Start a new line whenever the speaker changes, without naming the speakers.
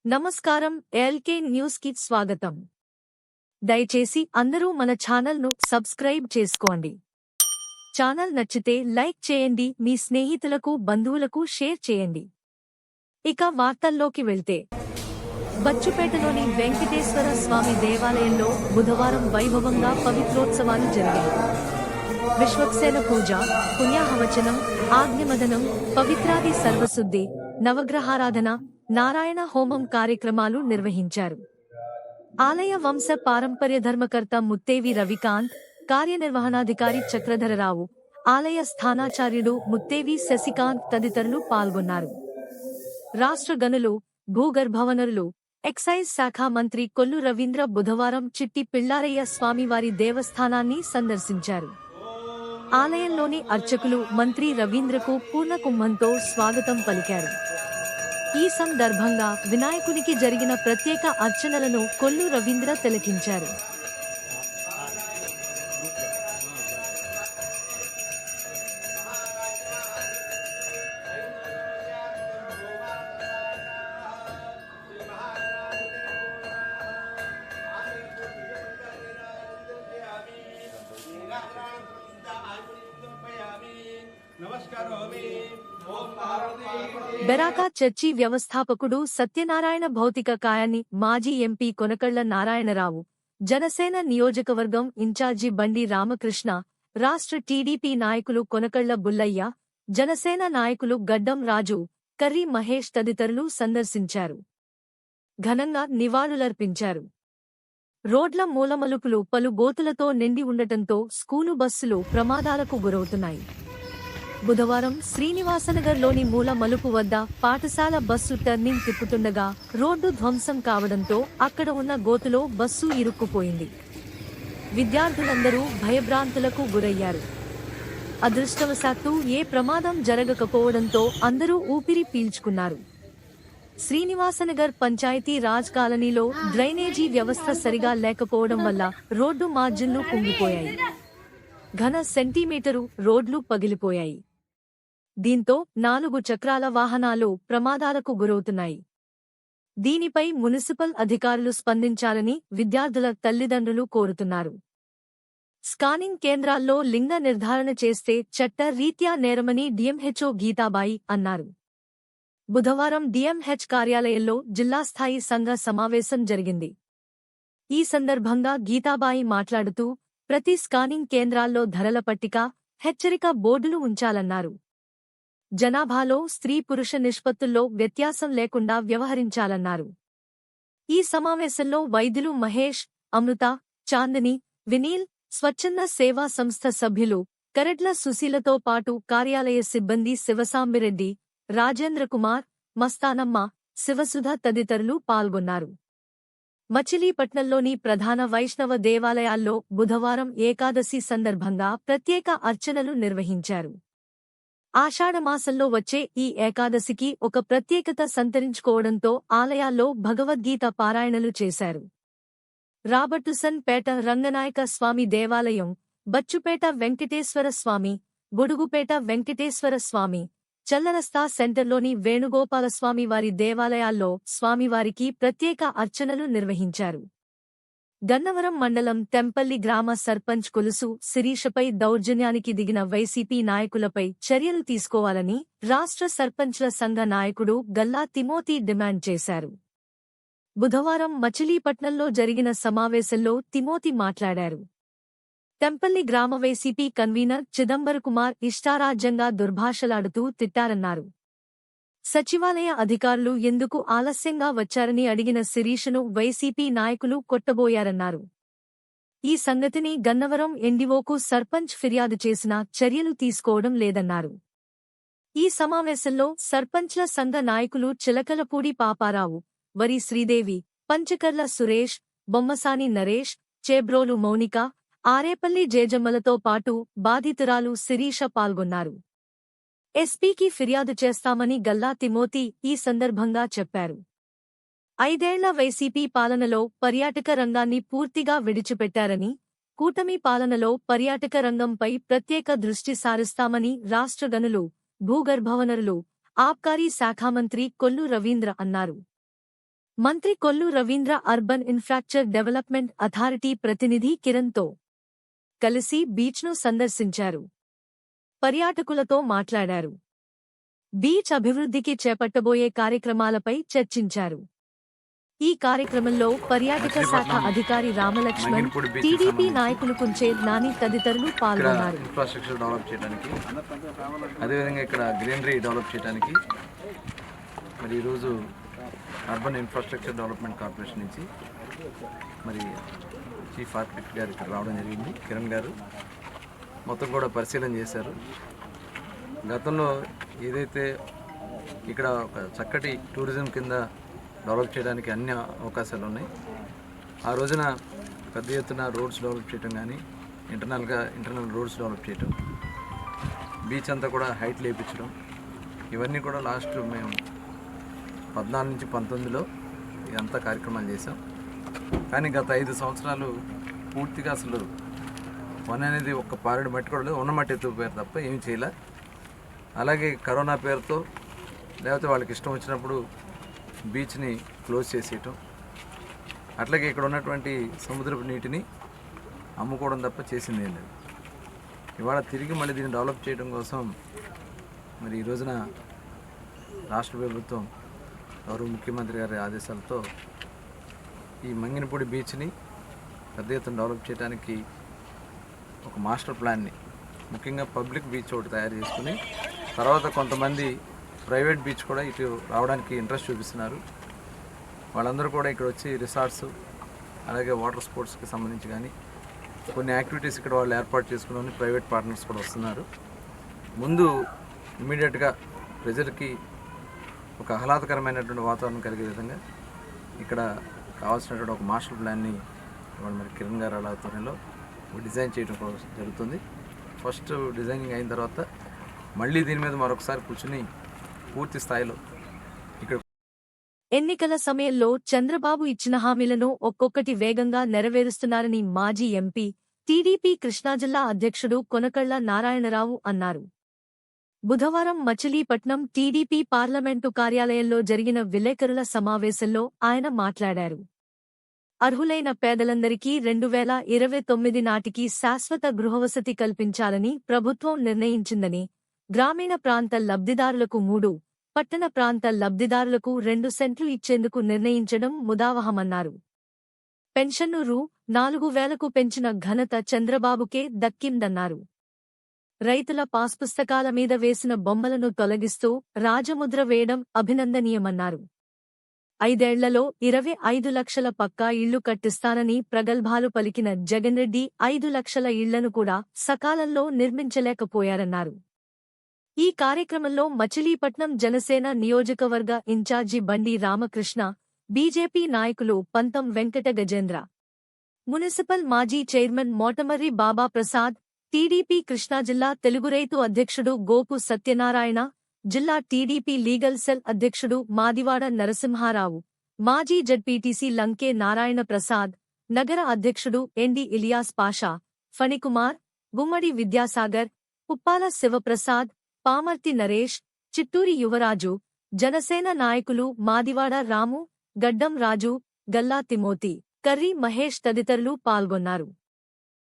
నమస్కారం. LK news కి స్వాగతం. దయచేసి అందరూ మన ఛానల్ ను సబ్స్క్రైబ్ చేసుకోండి. ఛానల్ నచ్చితే లైక్ చేయండి, మీ స్నేహితులకు బంధువులకు షేర్ చేయండి. ఇక వార్తల్లోకి వెళ్తే, బచ్చుపేటలోని వెంకటేశ్వర స్వామి దేవాలయంలో బుధవారం వైభవంగా పవిత్రోత్సవాలు జరిగాయి. విశ్వక్సేన పూజ, పుణ్యాహవచనం, ఆగ్నిమదనం, పవిత్రాది సర్వశుద్ధి, నవగ్రహారాధన, నారాయణ హోమం కార్యక్రమాలు నిర్వహించారు. ఆలయ వంశ పారంపర్య ధర్మకర్త ముత్తేవి రవికాంత్, కార్యనిర్వహణాధికారి చక్రధరరావు, ఆలయ స్థానాచార్యుడు ముత్తేవి శశికాంత్ తదితరులు పాల్గొన్నారు. రాష్ట్ర గనులు, భూగర్భవనరులు, ఎక్సైజ్ శాఖ మంత్రి కొల్లు రవీంద్ర బుధవారం చిట్టి పిళ్లారయ్య స్వామివారి దేవస్థానాన్ని సందర్శించారు. ఆలయంలోని అర్చకులు మంత్రి రవీంద్రకు పూర్ణకుంభంతో స్వాగతం పలికారు. ఈ సందర్భంగా వినాయకునికి జరిగిన ప్రత్యేక అర్చనలను కొల్లు రవీంద్ర తిలకించారు. బెరాకా చర్చి వ్యవస్థాపకుడు సత్యనారాయణ భౌతిక కాయాన్ని మాజీ ఎంపీ కొనకళ్ల నారాయణరావు, జనసేన నియోజకవర్గం ఇన్ఛార్జి బండి రామకృష్ణ, రాష్ట్ర టీడీపీ నాయకులు కొనకళ్ల బుల్లయ్య, జనసేన నాయకులు గడ్డం రాజు, కర్రీ మహేష్ తదితరులు సందర్శించారు. ఘనంగా నివాళులర్పించారు. రోడ్ల మూలమలుపులు పలు గోతులతో నిండి ఉండటంతో స్కూలు బస్సులు ప్రమాదాలకు గురవుతున్నాయి. బుధవారం శ్రీనివాసనగర్లోని మూల మలుపు వద్ద పాఠశాల బస్సు టర్నింగ్ తిప్పుతుండగా రోడ్డు ధ్వంసం కావడంతో అక్కడ ఉన్న గోతులో బస్సు ఇరుక్కుపోయింది. విద్యార్థులందరూ భయభ్రాంతులకు గురయ్యారు. అదృష్టవశాత్తు ఏ ప్రమాదం జరగకపోవడంతో అందరూ ఊపిరి పీల్చుకున్నారు. శ్రీనివాసనగర్ పంచాయతీ రాజ్ కాలనీలో డ్రైనేజీ వ్యవస్థ సరిగా లేకపోవడం వల్ల రోడ్డు మార్జిన్లు కుంగిపోయాయి. ఘన సెంటీమీటరు రోడ్లు పగిలిపోయాయి. దీంతో 4 చక్రాల వాహనాలు ప్రమాదాలకు గురవుతున్నాయి. దీనిపై మున్సిపల్ అధికారులు స్పందించాలని విద్యార్థుల తల్లిదండ్రులు కోరుతున్నారు. స్కానింగ్ కేంద్రాల్లో లింగ నిర్ధారణ చేస్తే చట్ట రీత్యా నేరమని డిఎంహెచ్ఓ గీతాబాయి అన్నారు. బుధవారం డిఎంహెచ్ కార్యాలయంలో జిల్లాస్థాయి సంఘ సమావేశం జరిగింది. ఈ సందర్భంగా గీతాబాయి మాట్లాడుతూ, ప్రతి స్కానింగ్ కేంద్రాల్లో ధరల పట్టిక, హెచ్చరిక బోర్డులు ఉంచాలన్నారు. జనాభాలో స్త్రీ పురుష నిష్పత్తుల్లో వ్యత్యాసం లేకుండా వ్యవహరించాలన్నారు. ఈ సమావేశంలో వైద్యులు మహేష్, అమృత, చాందిని, వినీల్, స్వచ్ఛంద సేవా సంస్థ సభ్యులు కరెడ్ల సుశీలతో పాటు కార్యాలయ సిబ్బంది శివసాంబిరెడ్డి, రాజేంద్రకుమార్, మస్తానమ్మ, శివసుధ తదితరులు పాల్గొన్నారు. మచిలీపట్నంలోని ప్రధాన వైష్ణవ దేవాలయాల్లో బుధవారం ఏకాదశి సందర్భంగా ప్రత్యేక అర్చనలు నిర్వహించారు. ఆషాఢమాసంలో వచ్చే ఈ ఏకాదశికి ఒక ప్రత్యేకత సంతరించుకోవడంతో ఆలయాల్లో భగవద్గీత పారాయణలు చేశారు. రాబర్టుసన్ పేట రంగనాయక స్వామి దేవాలయం, బచ్చుపేట వెంకటేశ్వర స్వామి, బుడుగుపేట వెంకటేశ్వర స్వామి, చల్లరస్తా సెంటర్లోని వేణుగోపాలస్వామి వారి దేవాలయాల్లో స్వామివారికి ప్రత్యేక అర్చనలు నిర్వహించారు. గన్నవరం మండలం తెంపల్లి గ్రామ సర్పంచ్ కొలుసు శిరీషపై దౌర్జన్యానికి దిగిన వైసీపీ నాయకులపై చర్యలు తీసుకోవాలని రాష్ట్ర సర్పంచ్ల సంఘ నాయకుడు గల్లా తిమోతి డిమాండ్ చేశారు. బుధవారం మచిలీపట్నంలో జరిగిన సమావేశంలో తిమోతి మాట్లాడారు. తెంపల్లి గ్రామ వైసీపీ కన్వీనర్ చిదంబరకుమార్ ఇష్టారాజ్యంగా దుర్భాషలాడుతూ తిట్టారన్నారు. సచివాలయ అధికారులు ఎందుకు ఆలస్యంగా వచ్చారని అడిగిన శిరీషను వైసీపీ నాయకులు కొట్టబోయారన్నారు. ఈ సంగతిని గన్నవరం ఎన్డీఓకు సర్పంచ్ ఫిర్యాదు చేసినా చర్యలు తీసుకోవడం లేదన్నారు. ఈ సమావేశంలో సర్పంచ్ల సంఘ నాయకులు చిలకలపూడి పాపారావు, వరి శ్రీదేవి, పంచకర్ల సురేష్, బొమ్మసాని నరేష్, చేబ్రోలు మౌనిక, ఆరేపల్లి జేజమ్మలతో పాటు బాధితురాలు శిరీష పాల్గొన్నారు. ఎస్పీకి ఫిర్యాదు చేస్తామని గల్లా తిమోతి ఈ సందర్భంగా చెప్పారు. 5 ఏళ్ల వైసీపీ పాలనలో పర్యాటక రంగాన్ని పూర్తిగా విడిచిపెట్టారని, కూటమి పాలనలో పర్యాటక రంగంపై ప్రత్యేక దృష్టి సారిస్తామని రాష్ట్ర గనులు, భూగర్భవనరులు, ఆబ్కారీ శాఖామంత్రి కొల్లు రవీంద్ర అన్నారు. మంత్రి Kollu Ravindra urban infrastructure development authority ప్రతినిధి కిరణ్తో కలిసి బీచ్ను సందర్శించారు. పర్యాటకులతో మాట్లాడారు. బీచ్ అభివృద్ధికి చేపట్టబోయే కార్యక్రమాలపై చర్చించారు. ఈ కార్యక్రమంలో పర్యాటక శాఖ అధికారి రామలక్ష్మణ్, టీడీపీ నాయకులు కుంచే నాని తదితరులు పాల్గొన్నారు.
ఇన్ఫ్రాస్ట్రక్చర్ డెవలప్ చేయడానికి, అదేవిధంగా ఇక్కడ గ్రీనరీ డెవలప్ చేయడానికి మరి ఈరోజు అర్బన్ ఇన్ఫ్రాస్ట్రక్చర్ డెవలప్మెంట్ కార్పొరేషన్ నుంచి మరి చీఫ్ ఆర్కిటెక్ట్ గారు ఇక్కడ రావడం జరిగింది. కిరణ్ గారు మొత్తం కూడా పరిశీలన చేశారు. గతంలో ఏదైతే ఇక్కడ ఒక చక్కటి టూరిజం కింద డెవలప్ చేయడానికి అన్ని అవకాశాలు ఉన్నాయి. ఆ రోజున పెద్ద ఎత్తున రోడ్స్ డెవలప్ చేయడం కానీ, ఇంటర్నల్ రోడ్స్ డెవలప్ చేయడం, బీచ్ అంతా కూడా హైట్ లేపించడం, ఇవన్నీ కూడా లాస్ట్ మేము 14 నుంచి 19లో ఇదంతా కార్యక్రమాలు చేసాం. కానీ గత 5 సంవత్సరాలు పూర్తిగా అసలు పని అనేది ఒక్క పారెడు మట్టి కూడా లేదు, ఉన్న మట్టి ఎత్తుకుపోయారు తప్ప ఏమి చేయలే. అలాగే కరోనా పేరుతో లేకపోతే వాళ్ళకి ఇష్టం వచ్చినప్పుడు బీచ్ని క్లోజ్ చేసేయటం, అట్లాగే ఇక్కడ ఉన్నటువంటి సముద్రపు నీటిని అమ్ముకోవడం తప్ప చేసింది ఏం లేదు. ఇవాళ తిరిగి మళ్ళీ దీన్ని డెవలప్ చేయడం కోసం మరి ఈ రోజున రాష్ట్ర ప్రభుత్వం గౌరవ ముఖ్యమంత్రి గారి ఆదేశాలతో ఈ మంగినపూడి బీచ్ని పెద్ద ఎత్తున డెవలప్ చేయడానికి ఒక మాస్టర్ ప్లాన్ని, ముఖ్యంగా పబ్లిక్ బీచ్ ఒకటి తయారు చేసుకుని తర్వాత కొంతమంది ప్రైవేట్ బీచ్ కూడా ఇటు రావడానికి ఇంట్రెస్ట్ చూపిస్తున్నారు. వాళ్ళందరూ కూడా ఇక్కడ వచ్చి రిసార్ట్స్, అలాగే వాటర్ స్పోర్ట్స్కి సంబంధించి కానీ కొన్ని యాక్టివిటీస్ ఇక్కడ వాళ్ళు ఏర్పాటు చేసుకుని ప్రైవేట్ పార్ట్నర్స్ కూడా వస్తున్నారు. ముందు ఇమీడియట్గా ప్రజలకి ఒక ఆహ్లాదకరమైనటువంటి వాతావరణం కలిగే విధంగా ఇక్కడ కావాల్సినటువంటి ఒక మాస్టర్ ప్లాన్ని ఇవాళ మరి కిరణ్ గారు ఆధ్వర్యంలో డిజైన్ చేయడం జరుగుతుంది. ఫస్ట్ డిజైనింగ్ అయిన తర్వాత మళ్ళీ దీని మీద మరొకసారి కూర్చుని పూర్తి స్థాయిలో ఇక్కడ
ఎన్నికల సమయంలో చంద్రబాబు ఇచ్చిన హామీలను ఒక్కొక్కటి వేగంగా నెరవేరుస్తున్నారని మాజీ ఎంపీ, టీడీపీ కృష్ణా జిల్లా అధ్యక్షుడు కొనకళ్ల నారాయణరావు అన్నారు. బుధవారం మచిలీపట్నం టీడీపీ పార్లమెంటు కార్యాలయంలో జరిగిన విలేకరుల సమావేశంలో ఆయన మాట్లాడారు. అర్హులైన పేదలందరికీ 2029 నాటికి శాశ్వత గృహవసతి కల్పించాలని ప్రభుత్వం నిర్ణయించిందని, గ్రామీణ ప్రాంత లబ్ధిదారులకు 3, పట్టణ ప్రాంత లబ్ధిదారులకు 2 సెంట్లు ఇచ్చేందుకు నిర్ణయించడం ముదావహమన్నారు. పెన్షన్ను రూ. 4,000కు పెంచిన ఘనత చంద్రబాబుకే దక్కిందన్నారు. రైతుల పాస్పుస్తకాల మీద వేసిన బొమ్మలను తొలగిస్తూ రాజముద్ర వేయడం అభినందనీయమన్నారు. 5 ఏళ్లలో 25 లక్షల పక్కా ఇళ్లు కట్టిస్తానని ప్రగల్భాలు పలికిన జగన్రెడ్డి 5 లక్షల ఇళ్లను కూడా సకాలంలో నిర్మించలేకపోయారన్నారు. ఈ కార్యక్రమంలో మచిలీపట్నం జనసేన నియోజకవర్గ ఇన్ఛార్జి బండి రామకృష్ణ, బీజేపీ నాయకులు పంతం వెంకట గజేంద్ర, మున్సిపల్ మాజీ చైర్మన్ మోటమర్రి బాబా ప్రసాద్, టీడీపీ కృష్ణా జిల్లా తెలుగు రైతు అధ్యక్షుడు గోపు సత్యనారాయణ, జిల్లా టీడీపీ లీగల్ సెల్ అధ్యక్షుడు మాదివాడ నరసింహారావు, మాజీ జడ్పీటీసీ లంకే నారాయణ ప్రసాద్, నగర అధ్యక్షుడు ఎండి ఇలియాస్ పాషా, ఫణికుమార్, గుమ్మడి విద్యాసాగర్, పుప్పాల శివప్రసాద్, పామర్తి నరేష్, చిట్టూరి యువరాజు, జనసేన నాయకులు మాదివాడ రాము, గడ్డం రాజు, గల్లా తిమోతి, కర్రీ మహేష్ తదితరులు పాల్గొన్నారు.